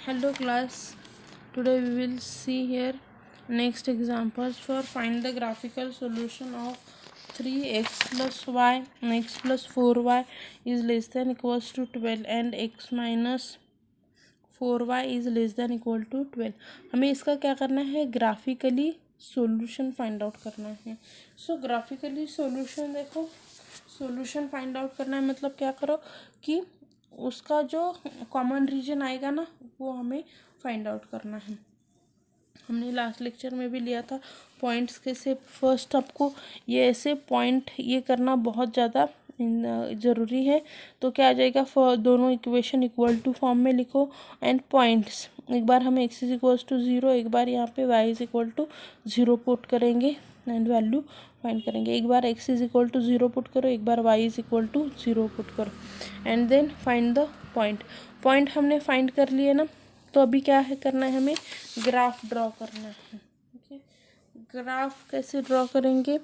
Hello class. Today we will see here next examples for find the graphical solution of 3x plus y and x plus 4y is less than equals to 12 and x minus 4y is less than equal to 12. हमें इसका क्या करना है, graphically solution find out करना है. सो graphically solution देखो, solution find out करना है मतलब क्या करो कि उसका जो कॉमन रीजन आएगा ना वो हमें फाइंड आउट करना है. हमने लास्ट लेक्चर में भी लिया था पॉइंट्स कैसे. फर्स्ट आपको ये ऐसे पॉइंट ये करना बहुत ज़्यादा ज़रूरी है. तो क्या आ जाएगा, दोनों इक्वेशन इक्वल टू फॉर्म में लिखो एंड पॉइंट्स. एक बार हमें x इज इक्वल्स टू 0, एक बार यहाँ पे y is equal to 0 put करेंगे एंड वैल्यू फाइंड करेंगे. एक बार x is equal to 0 put करो, एक बार y is equal to 0 put करो and then find the point. Point हमने फाइंड कर लिए ना, तो अभी क्या है करना है, हमें ग्राफ ड्रॉ करना है. ओके, ग्राफ कैसे ड्रॉ करेंगे.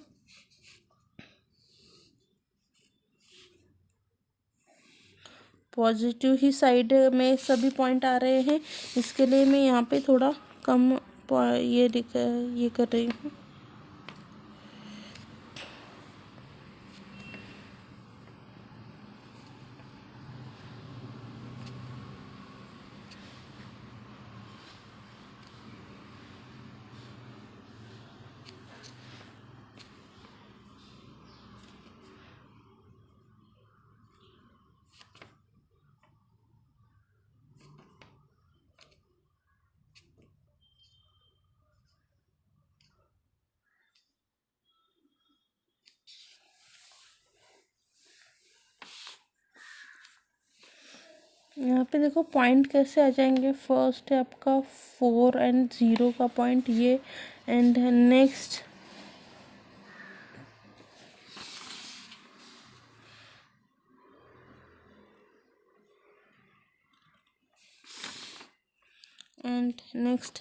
पॉजिटिव ही साइड में सभी पॉइंट आ रहे हैं, इसके लिए मैं यहाँ पे थोड़ा कम ये कर रही हूँ. यहाँ पे देखो पॉइंट कैसे आ जाएंगे. फर्स्ट है आपका 4 एंड 0 का पॉइंट ये, एंड नेक्स्ट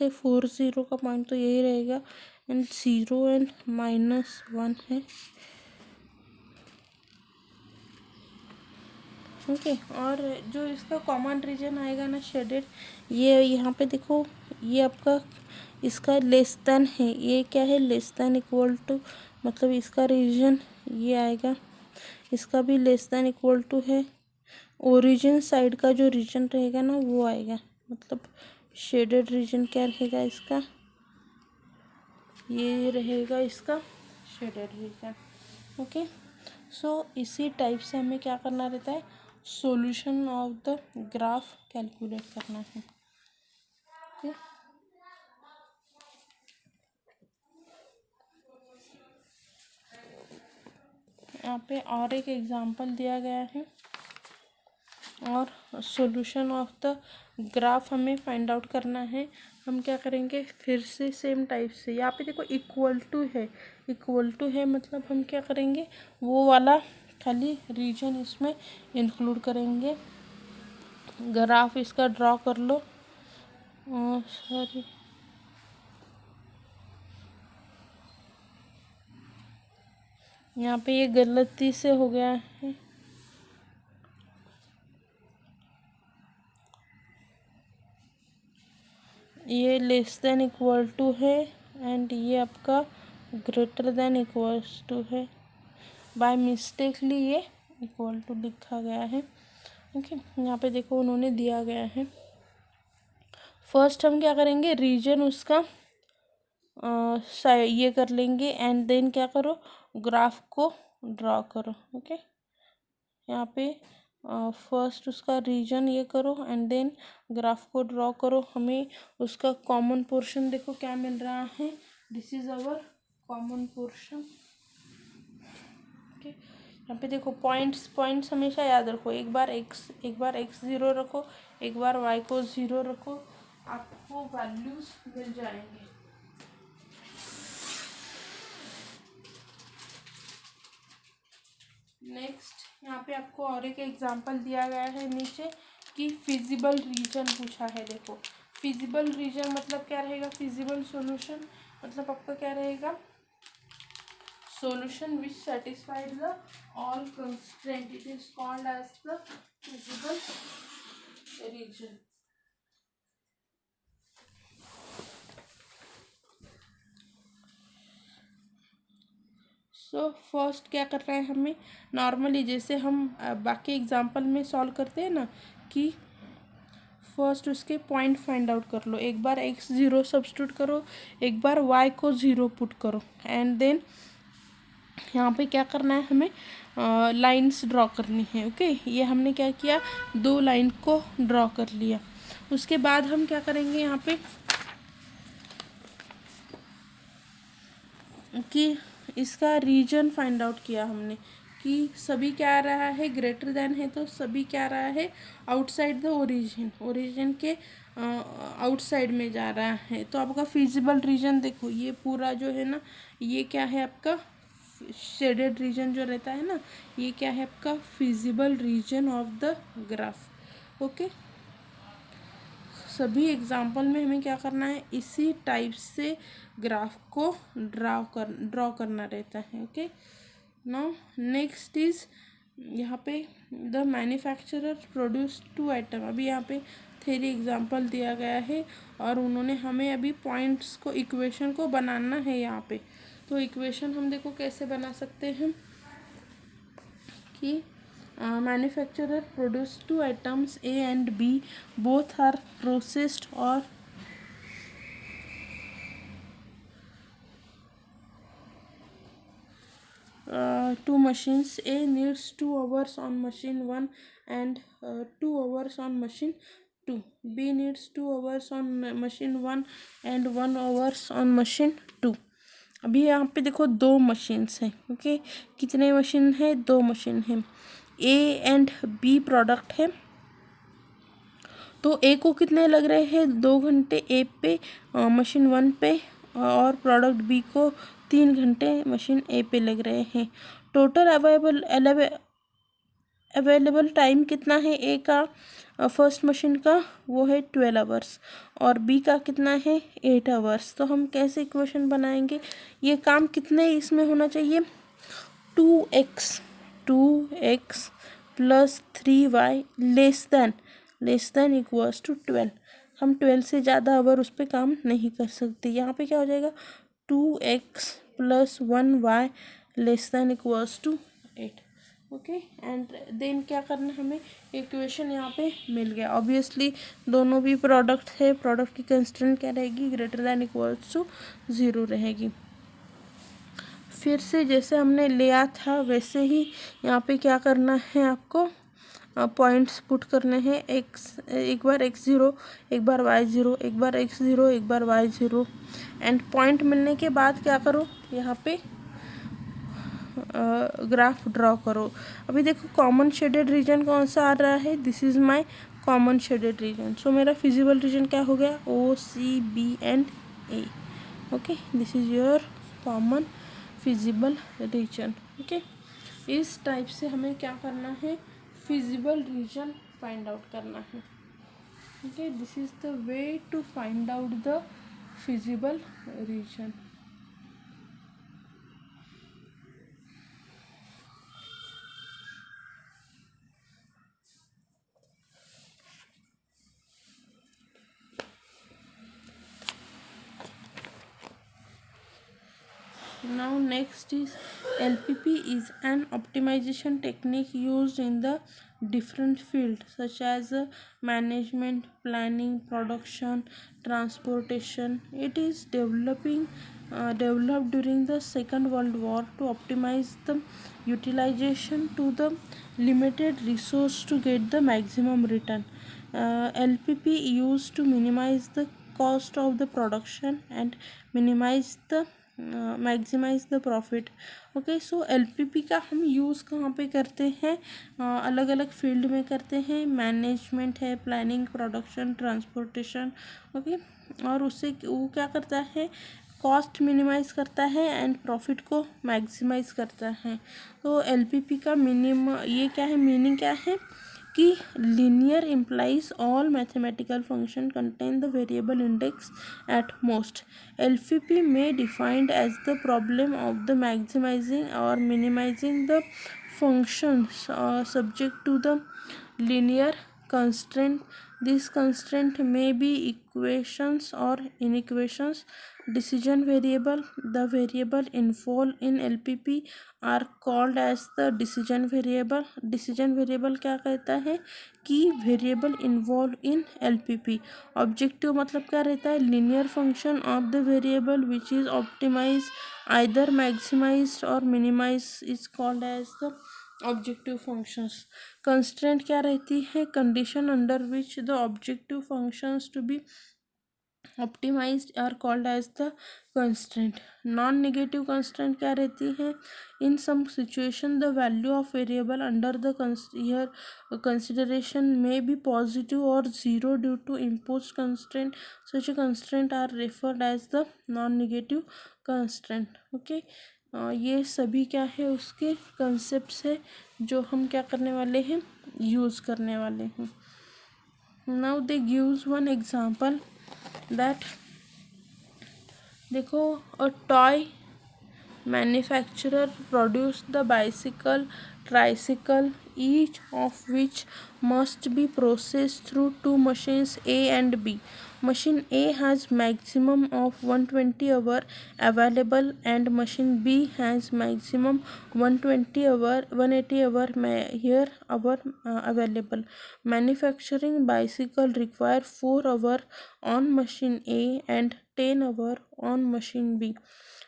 है 4 0 का पॉइंट, तो यही रहेगा. एंड 0 एंड -1 है. ओके, और जो इसका कॉमन रीजन आएगा ना शेडेड, ये यहाँ पे देखो, ये आपका इसका लेस देन है. ये क्या है, लेस देन इक्वल टू, मतलब इसका रीजन ये आएगा, इसका भी लेस देन इक्वल टू है. ओरिजिन साइड का जो रीजन रहेगा ना वो आएगा, मतलब शेडेड रीजन क्या रहेगा इसका, ये रहेगा इसका शेडेड रीजन. ओके, सो इसी टाइप से हमें क्या करना रहता है, solution of the graph calculate करना है. ओके, यहाँ पे और एक एग्जांपल दिया गया है और सॉल्यूशन ऑफ द ग्राफ हमें फाइंड आउट करना है. हम क्या करेंगे, फिर से सेम टाइप से यहाँ पे देखो इक्वल टू है, इक्वल टू है मतलब हम क्या करेंगे, वो वाला खाली रीजन इसमें इंक्लूड करेंगे. ग्राफ इसका ड्रॉ कर लो. सॉरी, यहाँ पे ये गलती से हो गया है. ये लेस देन इक्वल टू है एंड ये आपका ग्रेटर देन इक्वल्स टू है. बाय मिस्टेकली ये इक्वल टू लिखा गया है. ओके, यहाँ पे देखो उन्होंने दिया गया है. फर्स्ट हम क्या करेंगे, रीजन उसका ये कर लेंगे एंड देन क्या करो, ग्राफ को ड्रॉ करो. ओके, यहाँ पे फर्स्ट उसका रीजन ये करो एंड देन ग्राफ को ड्रॉ करो. हमें उसका कॉमन पोर्शन देखो क्या मिल रहा है, this is our common portion. Okay, यहाँ पे देखो पॉइंट्स हमेशा याद रखो. एक बार x 0 रखो, एक बार y को 0 रखो, आपको वैल्यूज मिल जाएंगे. नेक्स्ट यहाँ पे आपको और एक एग्जांपल दिया गया है नीचे कि फिजिबल रीजन पूछा है. देखो फिजिबल रीजन मतलब क्या रहेगा, फिजिबल सॉल्यूशन मतलब आपका क्या रहेगा, solution which satisfies the all constraint, it is called as the feasible region. So first क्या कर रहे हैं हमें, नॉर्मली जैसे हम बाकी एग्जाम्पल में सॉल्व करते हैं ना, कि फर्स्ट उसके पॉइंट फाइंड आउट कर लो, एक बार x 0 सब्स्टिट्यूट करो, एक बार y को 0 पुट करो, एंड देन यहाँ पे क्या करना है हमें, लाइंस ड्रॉ करनी है। ओके, ये हमने क्या किया, दो लाइन को ड्रॉ कर लिया। उसके बाद हम क्या करेंगे यहाँ पे कि इसका रीजन फाइंड आउट किया हमने, कि सभी क्या आ रहा है, ग्रेटर देन है तो सभी क्या आ रहा है, आउटसाइड द ओरिजिन, ओरिजिन के आउटसाइड में जा रहा है। तो आपका फिजिबल रीजन देखो, ये पूरा जो है ना, ये क्या है आपका शेडेड रीजन जो रहता है ना, ये क्या है आपका feasible region of the graph. Okay, सभी एग्जाम्पल में हमें क्या करना है, इसी टाइप से ग्राफ को ड्रॉ करना रहता है। ओके, नाउ नेक्स्ट इज यहाँ पे द मैन्युफैक्चरर प्रोड्यूस 2 आइटम। अभी यहाँ पे थ्योरी एग्जाम्पल दिया गया है और उन्होंने हमें अभी पॉइंट्स को, इक्वेशन को बनाना है यहाँ पे। तो इक्वेशन हम देखो कैसे बना सकते हैं कि manufacturer produce 2 items A and B, both are processed or two machines. A needs 2 hours on machine 1 and 2 hours on machine 2. B needs 2 hours on machine 1 and 1 hours on machine 2. अभी यहाँ पे देखो दो मशीन्स हैं। Okay, कितने machine है, दो machine है। ए एंड बी प्रोडक्ट है, तो ए को कितने लग रहे हैं, 2 घंटे ए पे मशीन 1 पे, और प्रोडक्ट बी को 3 घंटे मशीन ए पे लग रहे हैं। टोटल अवेलेबल टाइम कितना है, ए का फर्स्ट मशीन का वो है 12 आवर्स और बी का कितना है 8 आवर्स। तो हम कैसे इक्वेशन बनाएंगे, ये काम कितने इसमें होना चाहिए, 2x plus 3y less than equals to 12। हम 12 से ज़्यादा आवर उस पर काम नहीं कर सकते। यहाँ पे क्या हो जाएगा, 2x plus 1y less than equals to 8। Okay, and then क्या करना है हमें, इक्वेशन यहाँ पे मिल गया। ऑब्वियसली दोनों भी प्रोडक्ट है, प्रोडक्ट की कंस्टेंट क्या रहेगी, ग्रेटर देन इक्वल्स टू 0 रहेगी। फिर से जैसे हमने लिया था वैसे ही यहाँ पे क्या करना है, आपको पॉइंट्स पुट करने हैं, एक बार x0, एक बार y0, एक बार x0, एक बार y0, एंड पॉइंट मिलने के बाद क्या करो, यहाँ पे ग्राफ ड्रॉ करो। अभी देखो कॉमन शेडेड रीजन कौन सा आ रहा है, this is my common shaded region. So मेरा फिजिबल रीजन क्या हो गया, O C B and A। Okay, this is your common feasible region. Okay, इस टाइप से हमें क्या करना है, फिजिबल रीजन फाइंड आउट करना है। Okay, this is the way to find out the feasible region. Now next is LPP is an optimization technique used in the different fields such as management, planning, production, transportation. It is developed during the Second World War to optimize the utilization to the limited resource to get the maximum return. LPP used to minimize the cost of the production and minimize the maximize the profit. Okay, so LPP का हम use कहाँ पे करते हैं, अलग अलग field में करते हैं। मैनेजमेंट है, प्लानिंग, प्रोडक्शन, ट्रांसपोर्टेशन। ओके, और उससे वो क्या करता है, कॉस्ट मिनिमाइज करता है एंड प्रॉफिट को मैक्सिमाइज करता है। तो एलपीपी का ये क्या है, मीनिंग क्या है कि linear implies all mathematical function contain the variable index at most. LPP may defined as the problem of the maximizing or minimizing the functions subject to the linear constraint These constraint may be equations or inequations. Decision variable, the variable involved in LPP are called as the decision variable. Decision variable क्या कहता है कि variable involve in LPP. Objective मतलब क्या रहता है, linear function of the variable which is optimize either maximized और minimize is called as the objective functions. Constraint क्या रहती है, condition under which the objective functions to be optimized are called as the constraint. Non negative constraint क्या रहती है, in some situation the value of variable under the consideration may be positive और zero due to imposed constraint. Such constraint are referred as the non negative constraint. Okay, ये सभी क्या है उसके concepts है जो हम क्या करने वाले हैं, यूज़ करने वाले हैं. Now they gives one example that देखो, a toy manufacturer produced the bicycle, tricycle, each of which must be processed through two machines A and B. Machine A has maximum of 120 hour available and machine B has maximum 180 hour available. Manufacturing bicycle require 4 hour on machine A and 10 hour on machine B.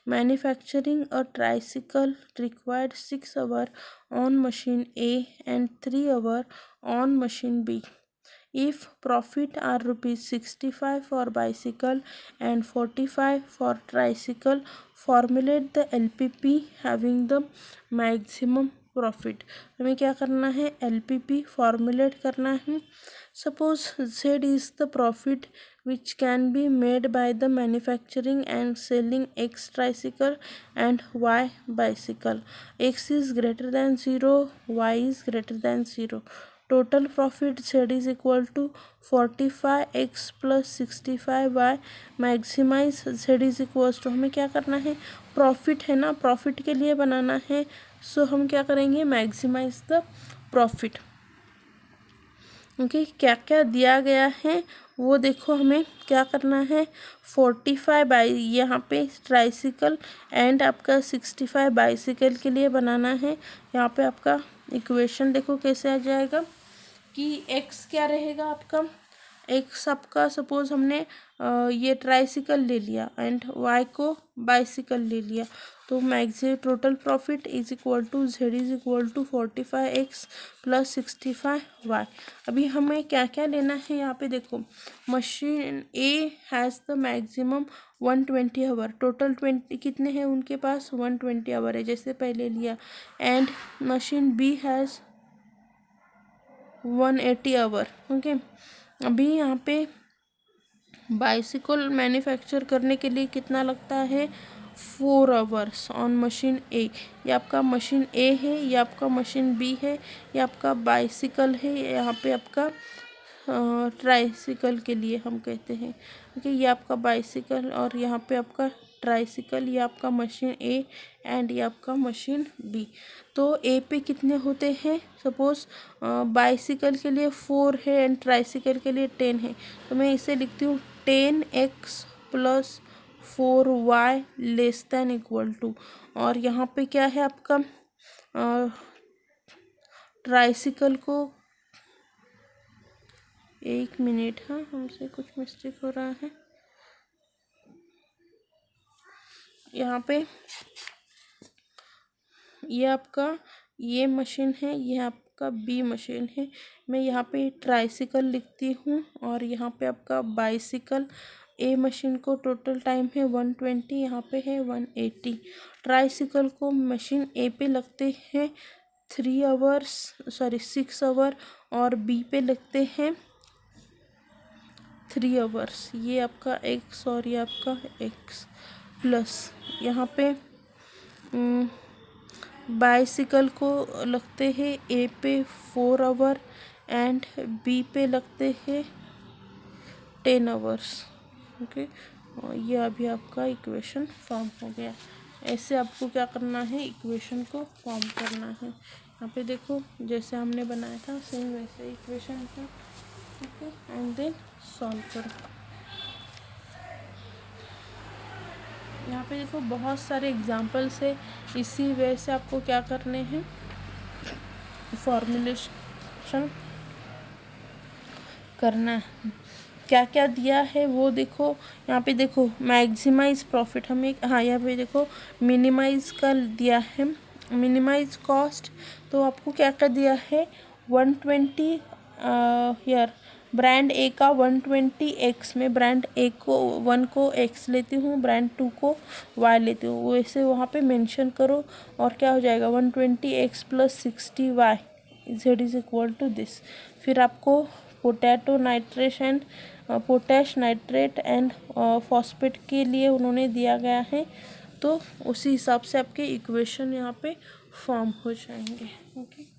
Manufacturing a tricycle required 6 hours on machine A and 3 hours on machine B. If profit are rupees 65 for bicycle and 45 for tricycle, formulate the LPP having the maximum profit. हमें क्या करना है, LPP formulate करना है. Suppose Z is the profit which can be made by the manufacturing and selling X tricycle and Y bicycle. X is greater than 0, Y is greater than 0. Total profit Z is equal to 45x plus 65y. Maximize Z is equal to, हमें क्या करना है, profit है ना, profit के लिए बनाना है. सो हम क्या करेंगे, मैक्सिमाइज द प्रॉफिट. ओके, क्या क्या दिया गया है वो देखो, हमें क्या करना है, 45 बाई यहाँ पे ट्राइसिकल एंड आपका 65 बाइसिकल के लिए बनाना है. यहाँ पे आपका इक्वेशन देखो कैसे आ जाएगा कि x क्या रहेगा आपका, x आपका सपोज हमने ये ट्राइसिकल ले लिया एंड y को बाइसिकल ले लिया, तो maximum total profit is equal to Z is equal to 45x plus 65y. अभी हमें क्या क्या लेना है, यहाँ पे देखो, machine A has the maximum 120 hour. Total 20 कितने हैं उनके पास, 120 आवर है जैसे पहले लिया. And machine B has 180 hour. Okay, अभी यहाँ पे बाइसिकल मैन्युफैक्चर करने के लिए कितना लगता है, 4 आवर्स ऑन मशीन ए. ये आपका मशीन ए है, ये आपका मशीन बी है, ये आपका बाइसिकल है, यहाँ पे आपका ट्राइसिकल के लिए हम कहते हैं. ओके, ये आपका बाइसिकल और यहाँ पे आपका ट्राइसिकल, ये आपका मशीन ए एंड ये आपका मशीन बी. तो ए पे कितने होते हैं, सपोज बाइसिकल के लिए 4 है एंड ट्राइसिकल के लिए 10 है, तो मैं इसे लिखती हूँ 10x plus 4y less than equal to. और यहाँ पे क्या है आपका ट्राइसिकल को, एक मिनट, हाँ हमसे कुछ मिस्टेक हो रहा है. यहाँ पे ये आपका ये मशीन है, ये आपका बी मशीन है. मैं यहाँ पे ट्राइसिकल लिखती हूँ और यहाँ पे आपका बाइसिकल. ए मशीन को टोटल टाइम है 120, यहाँ पे है 180. ट्राइसिकल को मशीन ए पे लगते हैं 3 आवर्स, सॉरी 6 आवर, और बी पे लगते हैं 3 आवर्स. ये आपका एक्स और ये आपका एक्स प्लस यहाँ पे बाइसिकल को लगते हैं ए पे 4 आवर एंड बी पे लगते हैं 10 आवर्स. ओके, और ये अभी आपका इक्वेशन फॉर्म हो गया. ऐसे आपको क्या करना है, इक्वेशन को फॉर्म करना है. यहाँ पे देखो जैसे हमने बनाया था सेम वैसे इक्वेशन था. ठीक है, एंड देन सॉल्व करो। यहाँ पे देखो बहुत सारे एग्जाम्पल्स है, इसी वे से आपको क्या करने हैं, फॉर्मुलेशन करना है। क्या क्या दिया है वो देखो, यहाँ पे देखो मैक्सिमाइज प्रॉफिट हमें, हाँ यहाँ पे देखो मिनिमाइज का दिया है, मिनिमाइज कॉस्ट, तो आपको क्या क्या दिया है 120 यार ब्रांड ए का 120x में ब्रांड ए को 1 को x लेती हूँ, ब्रांड 2 को y लेती हूँ, वैसे वहाँ पे मेंशन करो और क्या हो जाएगा 120x + 60y z is equal to this. फिर आपको potato nitrate and potash nitrate and phosphate के लिए उन्होंने दिया गया है, तो उसी हिसाब से आपके इक्वेशन यहाँ पे फॉर्म हो जाएंगे। ओके।